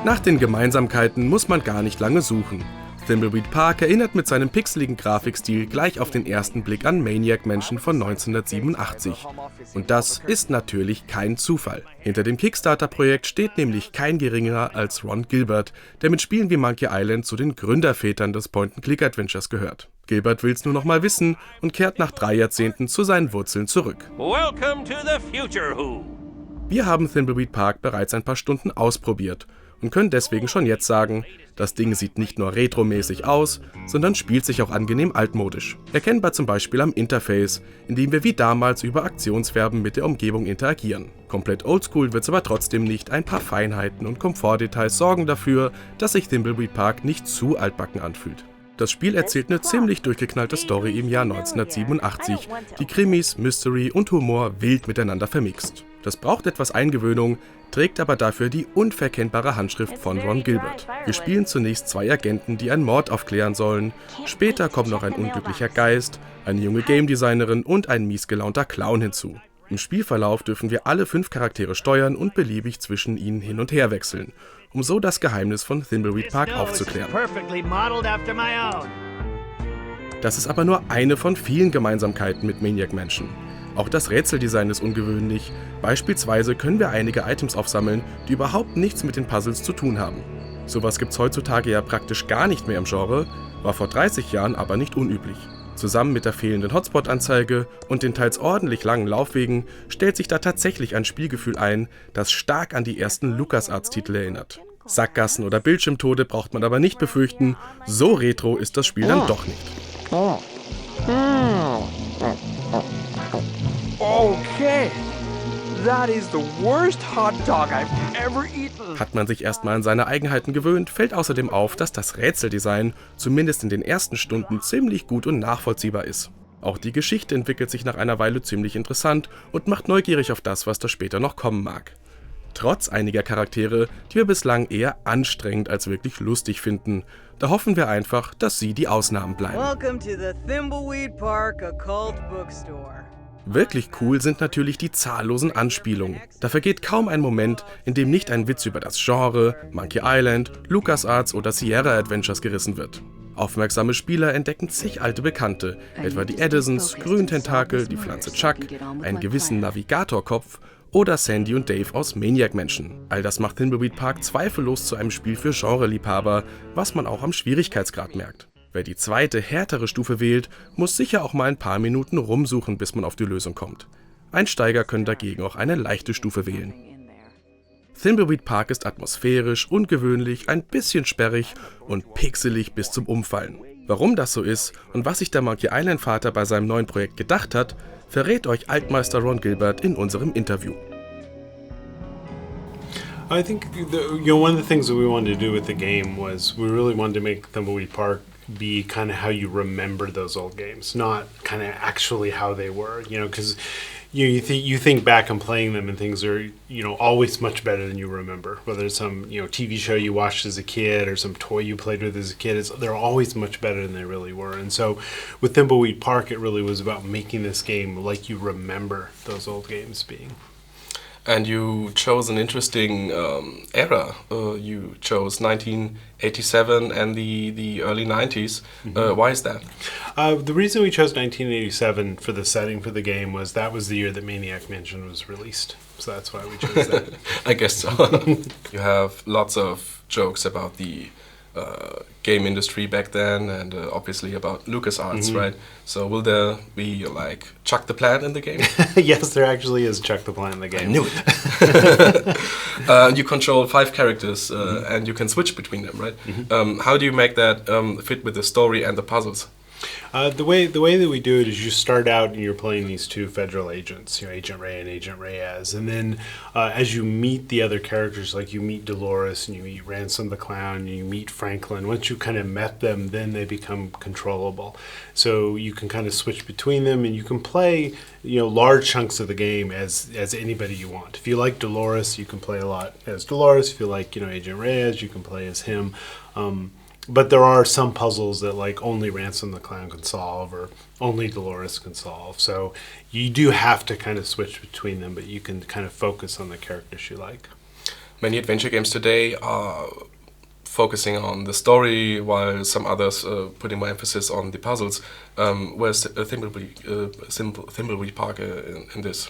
Nach den Gemeinsamkeiten muss man gar nicht lange suchen. Thimbleweed Park erinnert mit seinem pixeligen Grafikstil gleich auf den ersten Blick an Maniac Mansion von 1987. Und das ist natürlich kein Zufall. Hinter dem Kickstarter-Projekt steht nämlich kein geringerer als Ron Gilbert, der mit Spielen wie Monkey Island zu den Gründervätern des Point&Click-Adventures gehört. Gilbert will's nur noch mal wissen und kehrt nach 3 Jahrzehnten zu seinen Wurzeln zurück. Welcome to the future, Who. Wir haben Thimbleweed Park bereits ein paar Stunden ausprobiert und können deswegen schon jetzt sagen, das Ding sieht nicht nur retromäßig aus, sondern spielt sich auch angenehm altmodisch. Erkennbar zum Beispiel am Interface, in dem wir wie damals über Aktionsverben mit der Umgebung interagieren. Komplett oldschool wird's aber trotzdem nicht, ein paar Feinheiten und Komfortdetails sorgen dafür, dass sich Thimbleweed Park nicht zu altbacken anfühlt. Das Spiel erzählt eine ziemlich durchgeknallte Story im Jahr 1987, die Krimis, Mystery und Humor wild miteinander vermixt. Das braucht etwas Eingewöhnung, trägt aber dafür die unverkennbare Handschrift von Ron Gilbert. Wir spielen zunächst 2 Agenten, die einen Mord aufklären sollen. Später kommt noch ein unglücklicher Geist, eine junge Game Designerin und ein miesgelaunter Clown hinzu. Im Spielverlauf dürfen wir alle 5 Charaktere steuern und beliebig zwischen ihnen hin und her wechseln, um so das Geheimnis von Thimbleweed Park aufzuklären. Das ist aber nur eine von vielen Gemeinsamkeiten mit Maniac Mansion. Auch das Rätseldesign ist ungewöhnlich. Beispielsweise können wir einige Items aufsammeln, die überhaupt nichts mit den Puzzles zu tun haben. Sowas gibt's heutzutage ja praktisch gar nicht mehr im Genre, war vor 30 Jahren aber nicht unüblich. Zusammen mit der fehlenden Hotspot-Anzeige und den teils ordentlich langen Laufwegen stellt sich da tatsächlich ein Spielgefühl ein, das stark an die ersten Lucas-Arts-Titel erinnert. Sackgassen oder Bildschirmtode braucht man aber nicht befürchten, so retro ist das Spiel dann doch nicht. Okay, that is the worst hot dog I've ever eaten. Hat man sich erstmal an seine Eigenheiten gewöhnt, fällt außerdem auf, dass das Rätseldesign zumindest in den ersten Stunden ziemlich gut und nachvollziehbar ist. Auch die Geschichte entwickelt sich nach einer Weile ziemlich interessant und macht neugierig auf das, was da später noch kommen mag. Trotz einiger Charaktere, die wir bislang eher anstrengend als wirklich lustig finden. Da hoffen wir einfach, dass sie die Ausnahmen bleiben. Welcome to the Thimbleweed Park Occult Bookstore. Wirklich cool sind natürlich die zahllosen Anspielungen. Da vergeht kaum ein Moment, in dem nicht ein Witz über das Genre, Monkey Island, Lucas-Arts oder Sierra Adventures gerissen wird. Aufmerksame Spieler entdecken zig alte Bekannte, etwa die Edisons, Grüntentakel, die Pflanze Chuck, einen gewissen Navigatorkopf oder Sandy und Dave aus Maniac Mansion. All das macht Thimbleweed Park zweifellos zu einem Spiel für Genreliebhaber, was man auch am Schwierigkeitsgrad merkt. Wer die zweite, härtere Stufe wählt, muss sicher auch mal ein paar Minuten rumsuchen, bis man auf die Lösung kommt. Einsteiger können dagegen auch eine leichte Stufe wählen. Thimbleweed Park ist atmosphärisch, ungewöhnlich, ein bisschen sperrig und pixelig bis zum Umfallen. Warum das so ist und was sich der Monkey Island Vater bei seinem neuen Projekt gedacht hat, verrät euch Altmeister Ron Gilbert in unserem Interview. I think one of the things that we wanted to do with the game was we really wanted to make Thimbleweed Park be kind of how you remember those old games, not kind of actually how they were, because you think back on playing them and things are, always much better than you remember. Whether it's some, TV show you watched as a kid or some toy you played with as a kid, they're always much better than they really were. And so with Thimbleweed Park, it really was about making this game like you remember those old games being. And you chose an interesting era. You chose 1987 and the early 90s. Why is that? The reason we chose 1987 for the setting for the game was that was the year that Maniac Mansion was released. So that's why we chose that. I guess so. You have lots of jokes about the game industry back then and obviously about Lucas-Arts, right? So will there be like Chuck the Plant in the game? Yes, there actually is Chuck the Plant in the game. I knew it. You control 5 characters and you can switch between them, right? How do you make that fit with the story and the puzzles? The way that we do it is you start out and you're playing these 2 federal agents, Agent Ray and Agent Reyes, and then as you meet the other characters, like you meet Dolores and you meet Ransom the Clown and you meet Franklin, once you kind of met them, then they become controllable. So you can kind of switch between them and you can play, large chunks of the game as anybody you want. If you like Dolores, you can play a lot as Dolores. If you like, Agent Reyes, you can play as him. But there are some puzzles that like only Ransom the Clown can solve or only Dolores can solve. So you do have to kind of switch between them, but you can kind of focus on the characters you like. Many adventure games today are focusing on the story, while some others putting more emphasis on the puzzles. Where's Thimbleweed Park in this?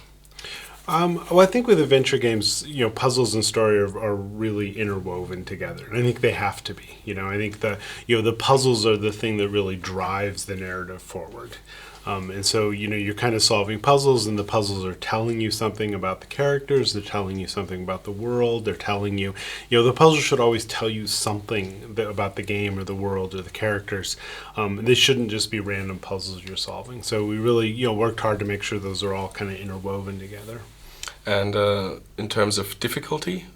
Well, I think with adventure games, puzzles and story are really interwoven together, and I think they have to be. I think the puzzles are the thing that really drives the narrative forward. And so, you're kind of solving puzzles, and the puzzles are telling you something about the characters, they're telling you something about the world, they're telling you, the puzzle should always tell you something about the game or the world or the characters. They shouldn't just be random puzzles you're solving. So we really, worked hard to make sure those are all kind of interwoven together. And in terms of difficulty?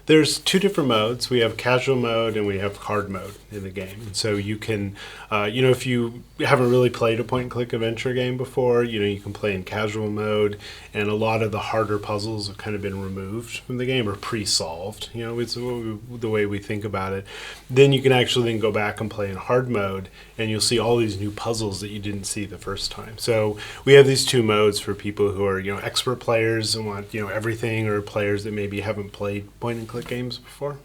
There's two different modes. We have casual mode and we have hard mode in the game. And so you can, if you haven't really played a point-and-click adventure game before, you can play in casual mode, and a lot of the harder puzzles have kind of been removed from the game or pre-solved. It's the way we think about it. Then you can actually then go back and play in hard mode, and you'll see all these new puzzles that you didn't see the first time. So we have these two modes for people who are, expert players and want, everything, or players that maybe haven't played point-and-click games before.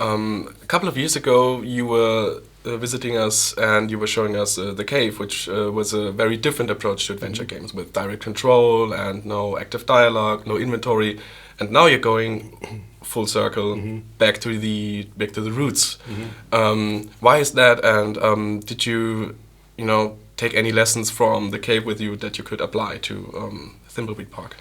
A couple of years ago, you were visiting us and you were showing us the cave, which was a very different approach to adventure games with direct control and no active dialogue, no inventory. And now you're going full circle back to the roots. Why is that? And did you, take any lessons from the cave with you that you could apply to Thimbleweed Park?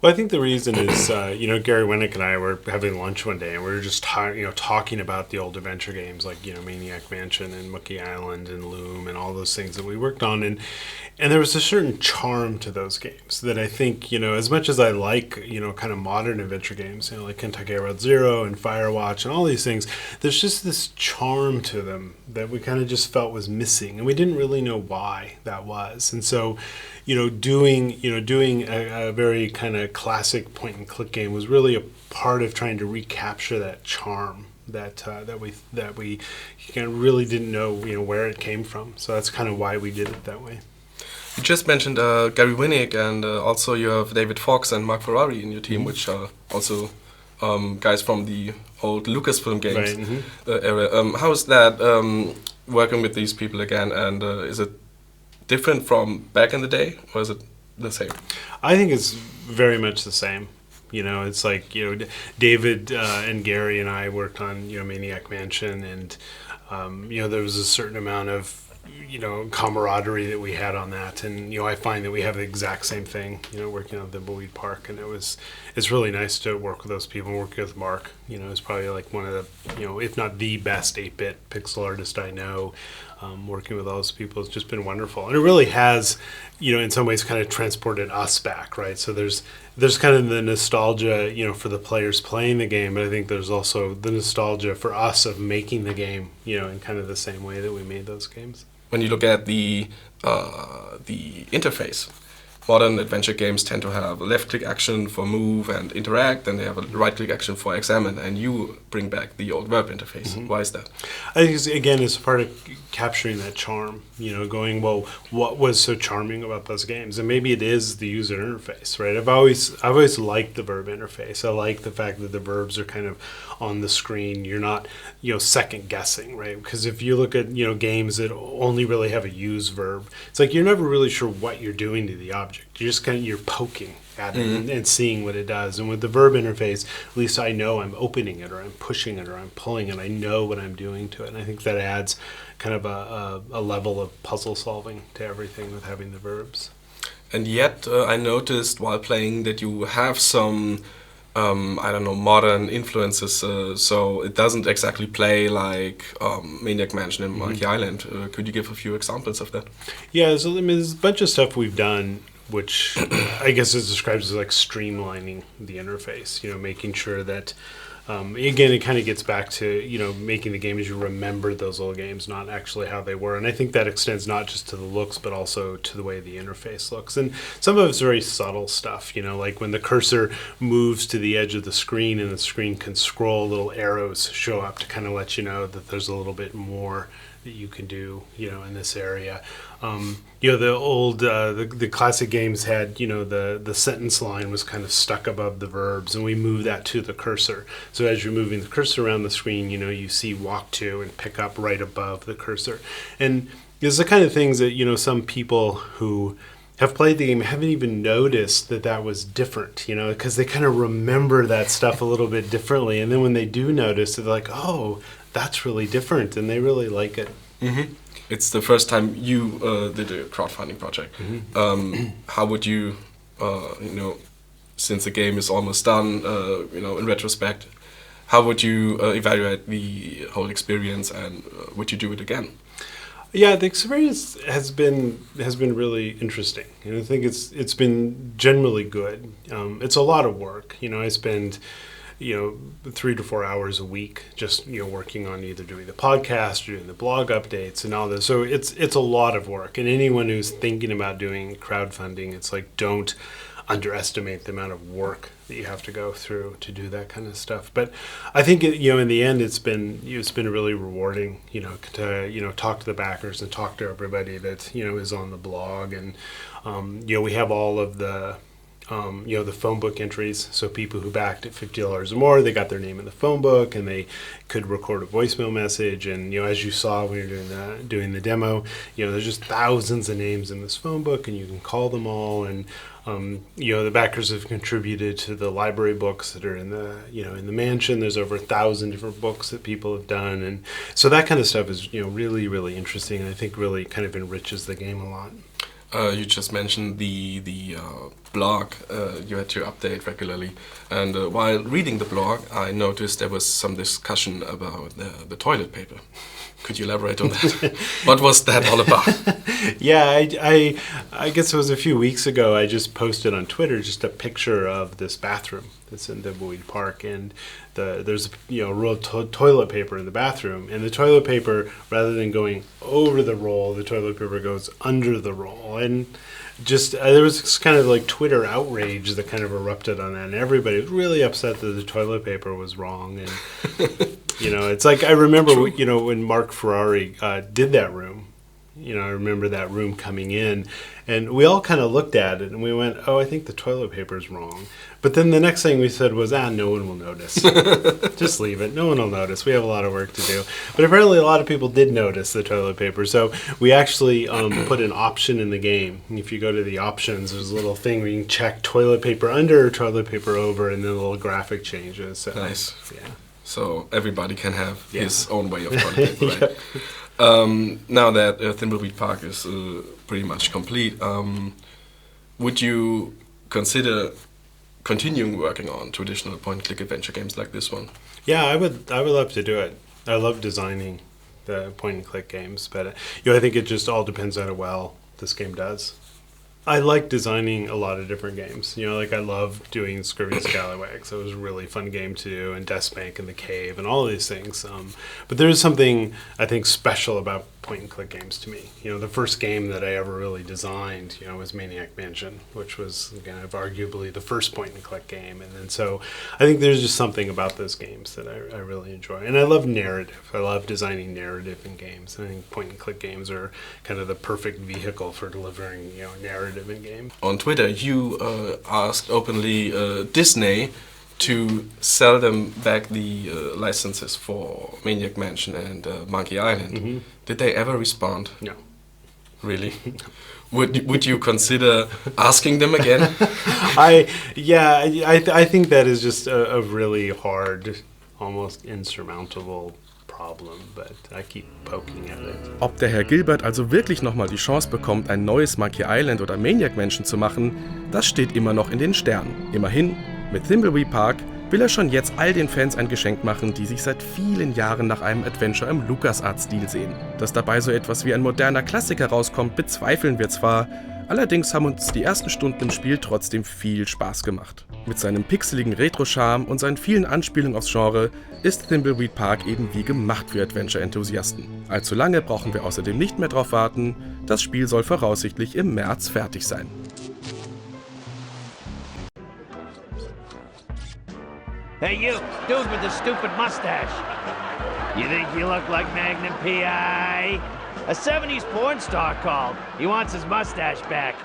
Well, I think the reason is, Gary Winnick and I were having lunch one day, and we were just talking about the old adventure games like, Maniac Mansion and Mookie Island and Loom and all those things that we worked on. And there was a certain charm to those games that I think, as much as I like, kind of modern adventure games, like Kentucky Road Zero and Firewatch and all these things, there's just this charm to them that we kind of just felt was missing, and we didn't really know why that was. And so, doing a very kind of classic point-and-click game was really a part of trying to recapture that charm that we really didn't know where it came from. So that's kind of why we did it that way. You just mentioned Gary Winnick, and also you have David Fox and Mark Ferrari in your team, which are also guys from the old Lucasfilm games era. How is that working with these people again, and is it different from back in the day, or is it the same? I think it's very much the same. It's like, David and Gary and I worked on, Maniac Mansion, and, there was a certain amount of, camaraderie that we had on that. And, I find that we have the exact same thing, working on Thimbleweed Park. And it's really nice to work with those people. Working with Mark, is probably like one of the, if not the best 8-bit pixel artist I know. Working with all those people has just been wonderful. And it really has, in some ways kind of transported us back, right? So there's kind of the nostalgia, for the players playing the game, but I think there's also the nostalgia for us of making the game, in kind of the same way that we made those games. When you look at the interface, modern adventure games tend to have a left-click action for move and interact, and they have a right-click action for examine, and you bring back the old verb interface. Why is that? I think, again, it's part of capturing that charm, going, well, what was so charming about those games? And maybe it is the user interface, right? I've always liked the verb interface. I like the fact that the verbs are kind of on the screen. You're not, second guessing, right? Because if you look at, games that only really have a use verb, it's like you're never really sure what you're doing to the object. You're just you're poking at it and seeing what it does. And with the verb interface, at least I know I'm opening it, or I'm pushing it, or I'm pulling it. I know what I'm doing to it. And I think that adds kind of a level of puzzle solving to everything with having the verbs. And yet I noticed while playing that you have some modern influences, so it doesn't exactly play like Maniac Mansion and Monkey Island. Could you give a few examples of that? Yeah, so there's a bunch of stuff we've done which I guess is described as like streamlining the interface, making sure that, again, it kind of gets back to, making the game as you remember those old games, not actually how they were. And I think that extends not just to the looks, but also to the way the interface looks. And some of it's very subtle stuff, like when the cursor moves to the edge of the screen and the screen can scroll, little arrows show up to kind of let you know that there's a little bit more that you can do, in this area. The old, the classic games had, the sentence line was kind of stuck above the verbs, and we moved that to the cursor. So as you're moving the cursor around the screen, you see walk to and pick up right above the cursor. And it's the kind of things that, some people who have played the game haven't even noticed that was different, because they kind of remember that stuff a little bit differently. And then when they do notice, they're like, oh, that's really different, and they really like it. Mm-hmm. It's the first time you did a crowdfunding project. Mm-hmm. How would you, since the game is almost done, in retrospect, how would you evaluate the whole experience, and would you do it again? Yeah, the experience has been really interesting, and I think it's been generally good. It's a lot of work. I spend 3 to 4 hours a week just working on either doing the podcast or doing the blog updates and all this. So it's a lot of work, and anyone who's thinking about doing crowdfunding, it's like, don't underestimate the amount of work that you have to go through to do that kind of stuff. But I think in the end it's been really rewarding to talk to the backers and talk to everybody that is on the blog. And we have all of the the phone book entries, so people who backed at $50 or more, they got their name in the phone book, and they could record a voicemail message. And as you saw when you're doing the demo, there's just thousands of names in this phone book, and you can call them all. And the backers have contributed to the library books that are in the mansion. There's over 1,000 different books that people have done, and so that kind of stuff is really, really interesting, and I think really kind of enriches the game a lot. You just mentioned the blog you had to update regularly, and while reading the blog, I noticed there was some discussion about the toilet paper. Could you elaborate on that? What was that all about? Yeah, I guess it was a few weeks ago. I just posted on Twitter just a picture of this bathroom that's in Thimbleweed Park, and there's roll of toilet paper in the bathroom, and the toilet paper, rather than going over the roll, the toilet paper goes under the roll. And just there was this kind of like Twitter outrage that kind of erupted on that, and everybody was really upset that the toilet paper was wrong. And it's like, I remember when Mark Ferrari did that room. I remember that room coming in, and we all kind of looked at it and we went, oh, I think the toilet paper is wrong. But then the next thing we said was, no one will notice. Just leave it. No one will notice. We have a lot of work to do. But apparently a lot of people did notice the toilet paper. So we actually put an option in the game. And if you go to the options, there's a little thing where you can check toilet paper under or toilet paper over, and then a little graphic changes. So, nice. Yeah. So everybody can have his own way of toilet paper, right? Now that Thimbleweed Park is pretty much complete, would you consider continuing working on traditional point-and-click-adventure games like this one? Yeah, I would love to do it. I love designing the point-and-click games, but I think it just all depends on how well this game does. I like designing a lot of different games. I love doing Scurvy Scallywags. It was a really fun game to do, and Deathbank and The Cave and all of these things. But there is something, I think, special about point-and-click games to me. The first game that I ever really designed, was Maniac Mansion, which was, again, arguably the first point-and-click game. And then so I think there's just something about those games that I really enjoy. And I love narrative. I love designing narrative in games. I think point-and-click games are kind of the perfect vehicle for delivering, narrative in games. On Twitter, you asked openly Disney to sell them back the licenses for Maniac Mansion and Monkey Island. Mm-hmm. Did they ever respond? No. Really? Would you consider asking them again? I think that is just a really hard, almost insurmountable problem, but I keep poking at it. Ob der Herr Gilbert also wirklich nochmal die Chance bekommt, ein neues Monkey Island oder Maniac Mansion zu machen, das steht immer noch in den Sternen. Immerhin, mit Thimbleweed Park will er schon jetzt all den Fans ein Geschenk machen, die sich seit vielen Jahren nach einem Adventure im Lucas-Arts-Stil sehen. Dass dabei so etwas wie ein moderner Klassiker rauskommt, bezweifeln wir zwar, allerdings haben uns die ersten Stunden im Spiel trotzdem viel Spaß gemacht. Mit seinem pixeligen Retro-Charme und seinen vielen Anspielungen aufs Genre ist Thimbleweed Park eben wie gemacht für Adventure-Enthusiasten. Allzu lange brauchen wir außerdem nicht mehr drauf warten, das Spiel soll voraussichtlich im März fertig sein. Hey, you, dude with the stupid mustache. You think you look like Magnum P.I.? A 70s porn star called. He wants his mustache back.